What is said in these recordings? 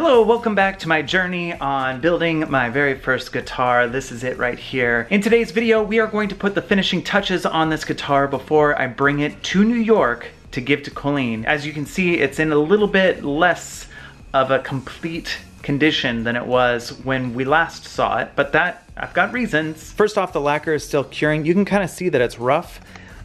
Hello, welcome back to my journey on building my very first guitar. This is it right here. In today's video, we are going to put the finishing touches on this guitar before I bring it to New York to give to Colleen. As you can see, it's in a little bit less of a complete condition than it was when we last saw it, but that, I've got reasons. First off, the lacquer is still curing. You can kind of see that it's rough.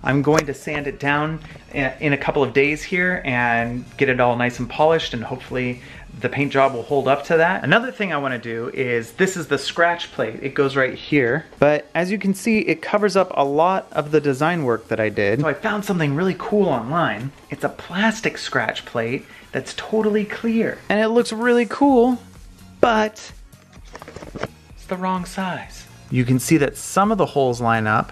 I'm going to sand it down in a couple of days here and get it all nice and polished, and hopefully the paint job will hold up to that. Another thing I want to do is, this is the scratch plate. It goes right here, but as you can see, it covers up a lot of the design work that I did. So I found something really cool online. It's a plastic scratch plate that's totally clear. And it looks really cool, but it's the wrong size. You can see that some of the holes line up,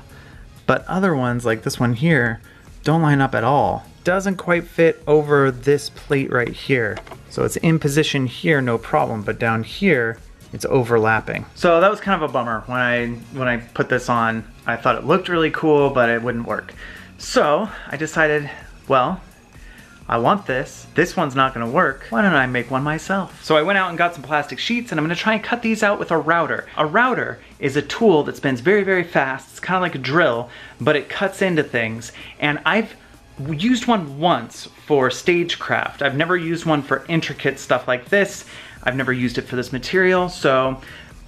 but other ones, like this one here, don't line up at all. Doesn't quite fit over this plate right here. So it's in position here, no problem, but down here, it's overlapping. So that was kind of a bummer. When I put this on, I thought it looked really cool, but it wouldn't work. So I decided, well, I want this. This one's not gonna work. Why don't I make one myself? So I went out and got some plastic sheets, and I'm gonna try and cut these out with a router. A router is a tool that spins very, very fast. It's kind of like a drill, but it cuts into things. And I've used one once for stagecraft. I've never used one for intricate stuff like this. I've never used it for this material. So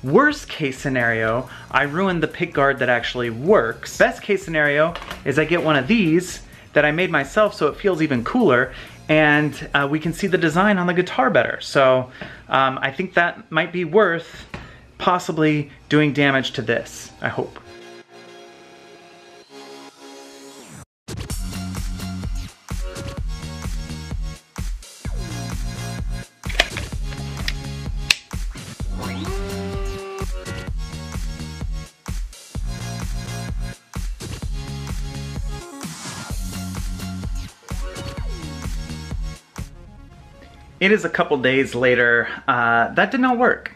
worst case scenario, I ruined the pick guard that actually works. Best case scenario is I get one of these that I made myself so it feels even cooler, and we can see the design on the guitar better. So I think that might be worth possibly doing damage to this, I hope. It is a couple days later. That did not work.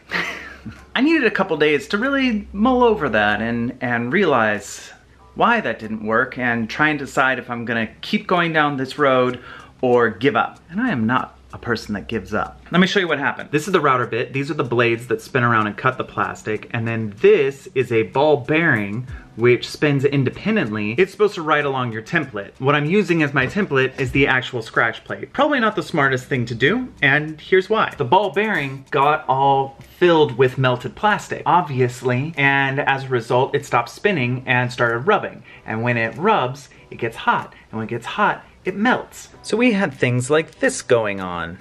I needed a couple days to really mull over that and realize why that didn't work, and try and decide if I'm gonna keep going down this road or give up. And I am not a person that gives up. Let me show you what happened. This is the router bit. These are the blades that spin around and cut the plastic. And then this is a ball bearing which spins independently. It's supposed to ride along your template. What I'm using as my template is the actual scratch plate. Probably not the smartest thing to do, and here's why. The ball bearing got all filled with melted plastic, obviously, and as a result, it stopped spinning and started rubbing. And when it rubs, it gets hot. And when it gets hot, it melts. So we had things like this going on.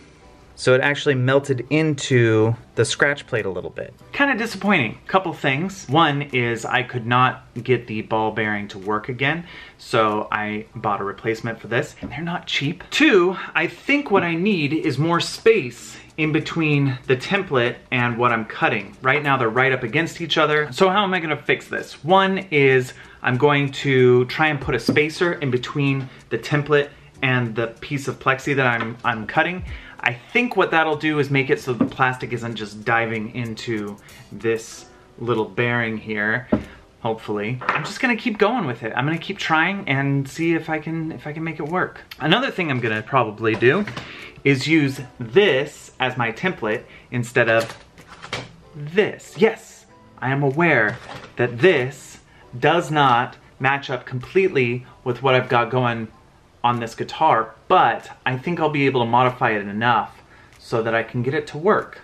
So it actually melted into the scratch plate a little bit. Kind of disappointing. Couple things. One is I could not get the ball bearing to work again, so I bought a replacement for this, and they're not cheap. Two, I think what I need is more space in between the template and what I'm cutting. Right now they're right up against each other. So how am I gonna fix this? One is I'm going to try and put a spacer in between the template and the piece of plexi that I'm cutting. I think what that'll do is make it so the plastic isn't just diving into this little bearing here, hopefully. I'm just gonna keep going with it. I'm gonna keep trying and see if I can make it work. Another thing I'm gonna probably do is use this as my template instead of this. Yes, I am aware that this does not match up completely with what I've got going on this guitar, but I think I'll be able to modify it enough so that I can get it to work,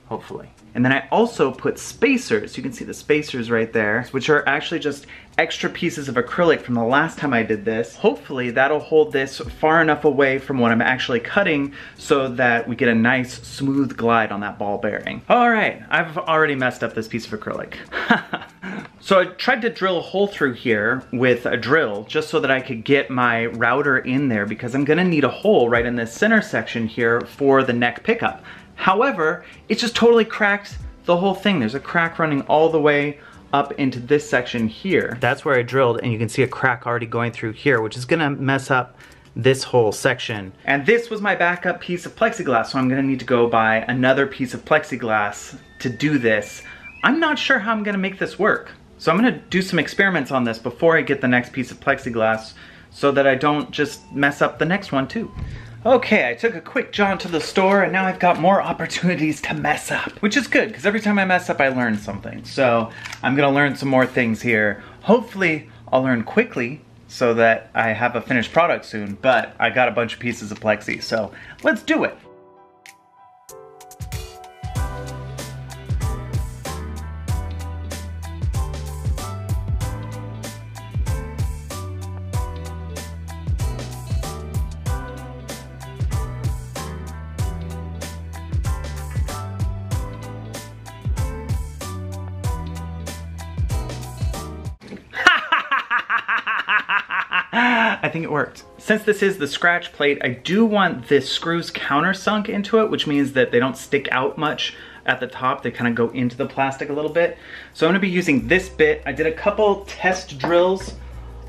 hopefully. And then I also put spacers. You can see the spacers right there, which are actually just extra pieces of acrylic from the last time I did this. Hopefully that'll hold this far enough away from what I'm actually cutting so that we get a nice smooth glide on that ball bearing. All right, I've already messed up this piece of acrylic. So I tried to drill a hole through here with a drill just so that I could get my router in there, because I'm gonna need a hole right in this center section here for the neck pickup. However, it just totally cracked the whole thing. There's a crack running all the way up into this section here. That's where I drilled, and you can see a crack already going through here, which is gonna mess up this whole section. And this was my backup piece of plexiglass, so I'm gonna need to go buy another piece of plexiglass to do this. I'm not sure how I'm gonna make this work. So I'm gonna do some experiments on this before I get the next piece of plexiglass so that I don't just mess up the next one too. Okay, I took a quick jaunt to the store and now I've got more opportunities to mess up, which is good because every time I mess up, I learn something. So I'm gonna learn some more things here. Hopefully I'll learn quickly so that I have a finished product soon, but I got a bunch of pieces of plexi, so let's do it. I think it worked. Since this is the scratch plate, I do want the screws countersunk into it, which means that they don't stick out much at the top. They kind of go into the plastic a little bit. So I'm gonna be using this bit. I did a couple test drills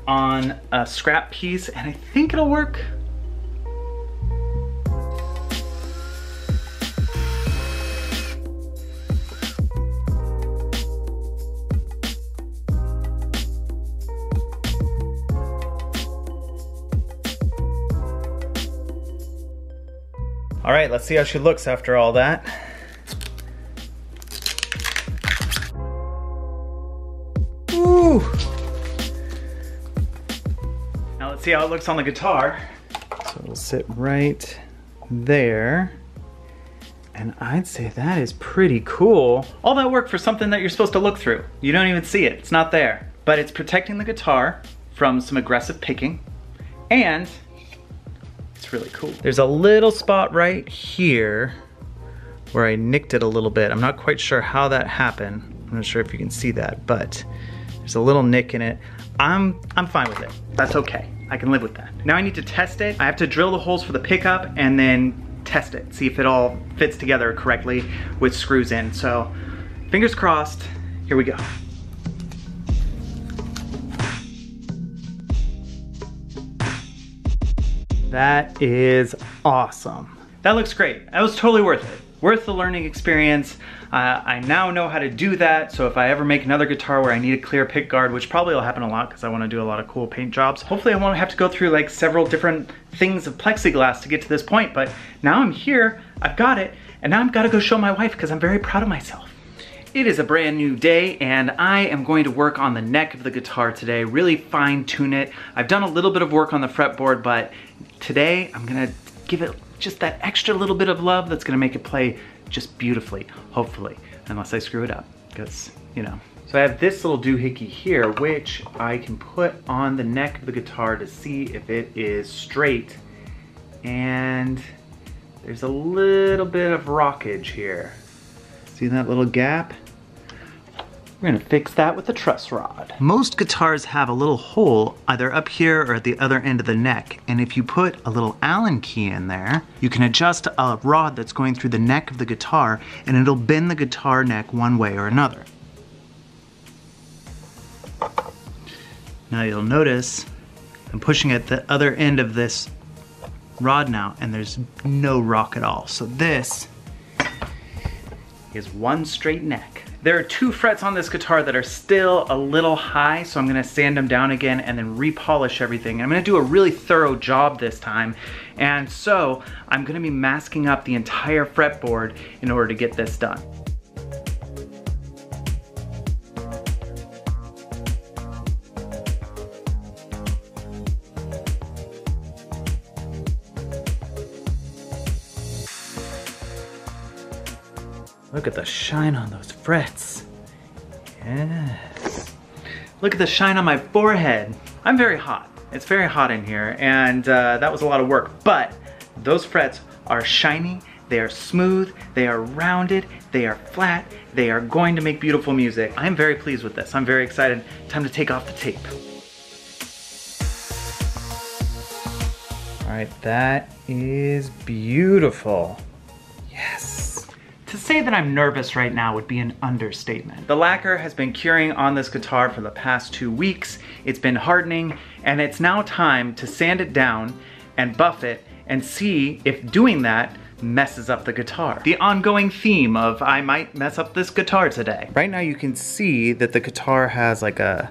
on a scrap piece and I think it'll work. All right, let's see how she looks after all that. Ooh. Now let's see how it looks on the guitar. So it'll sit right there. And I'd say that is pretty cool. All that work for something that you're supposed to look through. You don't even see it, it's not there. But it's protecting the guitar from some aggressive picking, and it's really cool. There's a little spot right here where I nicked it a little bit. I'm not quite sure how that happened. I'm not sure if you can see that, but there's a little nick in it. I'm fine with it. That's okay. I can live with that. Now I need to test it. I have to drill the holes for the pickup and then test it, see if it all fits together correctly with screws in. So fingers crossed, here we go. That is awesome. That looks great. That was totally worth it. Worth the learning experience. I now know how to do that, so if I ever make another guitar where I need a clear pick guard, which probably will happen a lot because I want to do a lot of cool paint jobs, hopefully I won't have to go through like several different things of plexiglass to get to this point, but now I'm here, I've got it, and now I've got to go show my wife because I'm very proud of myself. It is a brand new day and I am going to work on the neck of the guitar today, really fine tune it. I've done a little bit of work on the fretboard, but today I'm gonna give it just that extra little bit of love that's gonna make it play just beautifully, hopefully, unless I screw it up, because, you know. So I have this little doohickey here, which I can put on the neck of the guitar to see if it is straight. And there's a little bit of rockage here. See that little gap? We're gonna fix that with a truss rod. Most guitars have a little hole either up here or at the other end of the neck, and if you put a little Allen key in there, you can adjust a rod that's going through the neck of the guitar and it'll bend the guitar neck one way or another. Now you'll notice I'm pushing at the other end of this rod now and there's no rock at all. So this is one straight neck. There are 2 frets on this guitar that are still a little high, so I'm gonna sand them down again and then repolish everything. I'm gonna do a really thorough job this time, and so I'm gonna be masking up the entire fretboard in order to get this done. Look at the shine on those frets. Yes. Look at the shine on my forehead. I'm very hot. It's very hot in here, and that was a lot of work, but those frets are shiny, they are smooth, they are rounded, they are flat, they are going to make beautiful music. I'm very pleased with this. I'm very excited. Time to take off the tape. All right, that is beautiful. Yes. To say that I'm nervous right now would be an understatement. The lacquer has been curing on this guitar for the past 2 weeks. It's been hardening, and it's now time to sand it down and buff it and see if doing that messes up the guitar. The ongoing theme of I might mess up this guitar today. Right now you can see that the guitar has like a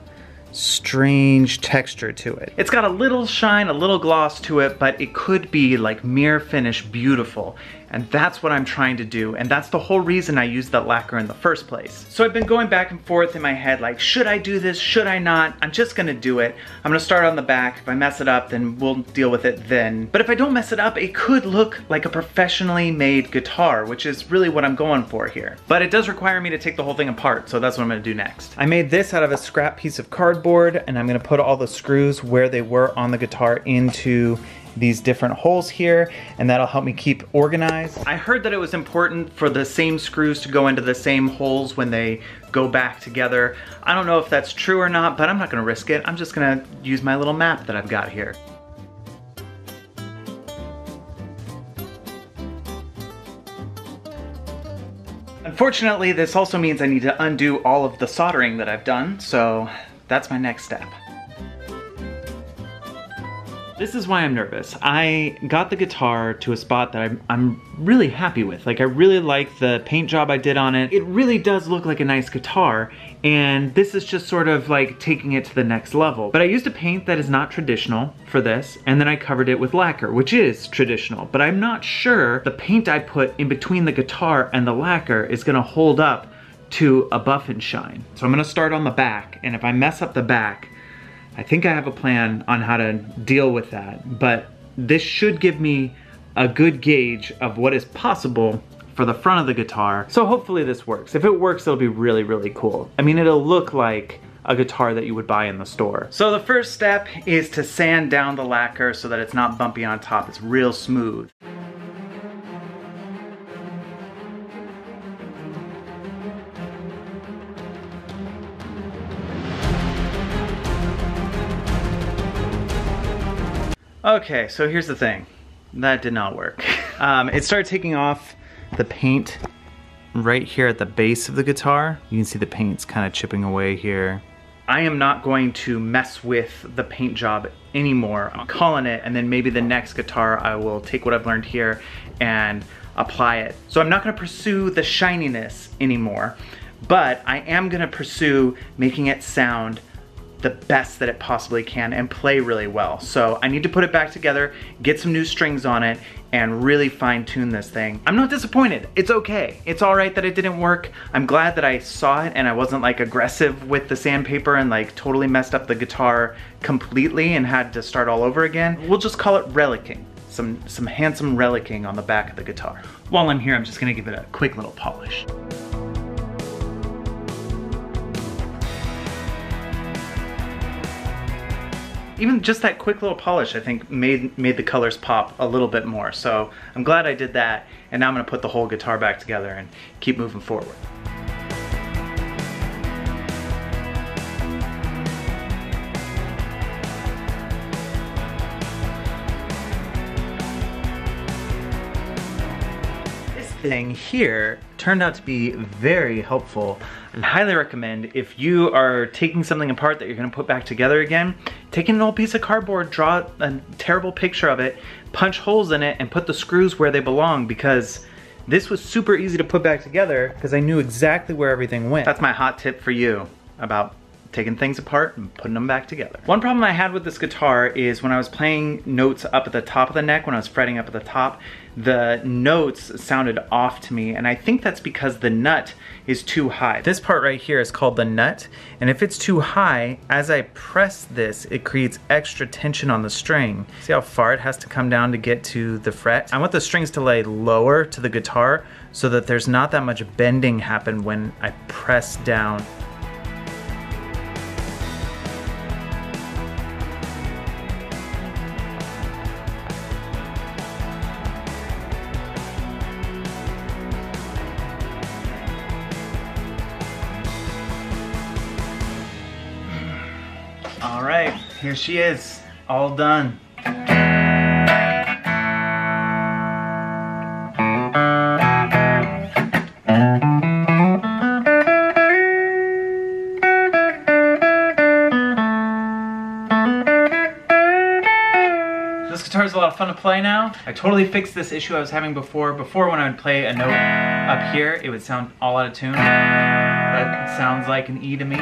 strange texture to it. It's got a little shine, a little gloss to it, but it could be like mirror finish beautiful. And that's what I'm trying to do. And that's the whole reason I used that lacquer in the first place. So I've been going back and forth in my head like, should I do this? Should I not? I'm just gonna do it. I'm gonna start on the back. If I mess it up, then we'll deal with it then. But if I don't mess it up, it could look like a professionally made guitar, which is really what I'm going for here. But it does require me to take the whole thing apart, so that's what I'm gonna do next. I made this out of a scrap piece of cardboard, and I'm gonna put all the screws where they were on the guitar into these different holes here, and that'll help me keep organized. I heard that it was important for the same screws to go into the same holes when they go back together. I don't know if that's true or not, but I'm not gonna risk it. I'm just gonna use my little map that I've got here. Unfortunately, this also means I need to undo all of the soldering that I've done, so that's my next step. This is why I'm nervous. I got the guitar to a spot that I'm really happy with. Like, I really like the paint job I did on it. It really does look like a nice guitar, and this is just sort of like taking it to the next level. But I used a paint that is not traditional for this, and then I covered it with lacquer, which is traditional, but I'm not sure the paint I put in between the guitar and the lacquer is gonna hold up to a buff and shine. So I'm gonna start on the back, and if I mess up the back, I think I have a plan on how to deal with that, but this should give me a good gauge of what is possible for the front of the guitar. So hopefully this works. If it works, it'll be really, really cool. I mean, it'll look like a guitar that you would buy in the store. So the first step is to sand down the lacquer so that it's not bumpy on top. It's real smooth. Okay, so here's the thing. That did not work. It started taking off the paint right here at the base of the guitar. You can see the paint's kind of chipping away here. I am not going to mess with the paint job anymore. I'm calling it, and then maybe the next guitar I will take what I've learned here and apply it. So I'm not gonna pursue the shininess anymore, but I am gonna pursue making it sound the best that it possibly can and play really well. So I need to put it back together, get some new strings on it, and really fine tune this thing. I'm not disappointed. It's okay. It's all right that it didn't work. I'm glad that I saw it and I wasn't like aggressive with the sandpaper and like totally messed up the guitar completely and had to start all over again. We'll just call it relicking. Some handsome relicking on the back of the guitar. While I'm here, I'm just gonna give it a quick little polish. Even just that quick little polish, I think, made the colors pop a little bit more. So I'm glad I did that, and now I'm gonna put the whole guitar back together and keep moving forward. This thing here turned out to be very helpful, and highly recommend if you are taking something apart that you're gonna put back together again, take an old piece of cardboard, draw a terrible picture of it, punch holes in it, and put the screws where they belong, because this was super easy to put back together because I knew exactly where everything went. That's my hot tip for you about taking things apart and putting them back together. One problem I had with this guitar is when I was playing notes up at the top of the neck, when I was fretting up at the top, the notes sounded off to me, and I think that's because the nut is too high. This part right here is called the nut, and if it's too high, as I press this, it creates extra tension on the string. See how far it has to come down to get to the fret? I want the strings to lay lower to the guitar so that there's not that much bending happen when I press down. All right, here she is, all done. This guitar is a lot of fun to play now. I totally fixed this issue I was having before. Before, when I would play a note up here, it would sound all out of tune. That sounds like an E to me.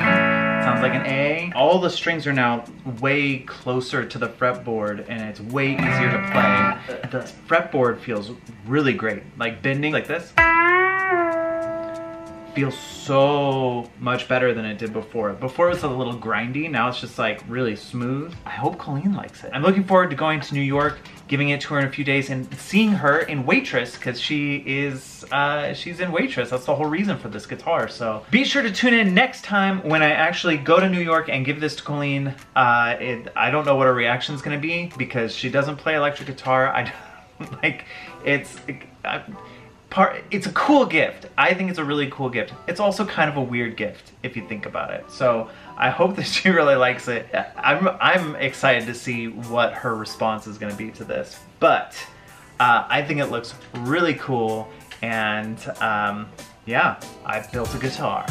Sounds like an A. All the strings are now way closer to the fretboard and it's way easier to play. The fretboard feels really great. Like bending like this feels so much better than it did before. Before it was a little grindy, now it's just like really smooth. I hope Colleen likes it. I'm looking forward to going to New York, giving it to her in a few days and seeing her in Waitress, because she's in Waitress. That's the whole reason for this guitar. So be sure to tune in next time when I actually go to New York and give this to Colleen. I don't know what her reaction is gonna be because she doesn't play electric guitar. It's a cool gift. I think it's a really cool gift. It's also kind of a weird gift if you think about it. So I hope that she really likes it. I'm excited to see what her response is gonna be to this. But I think it looks really cool and yeah, I built a guitar.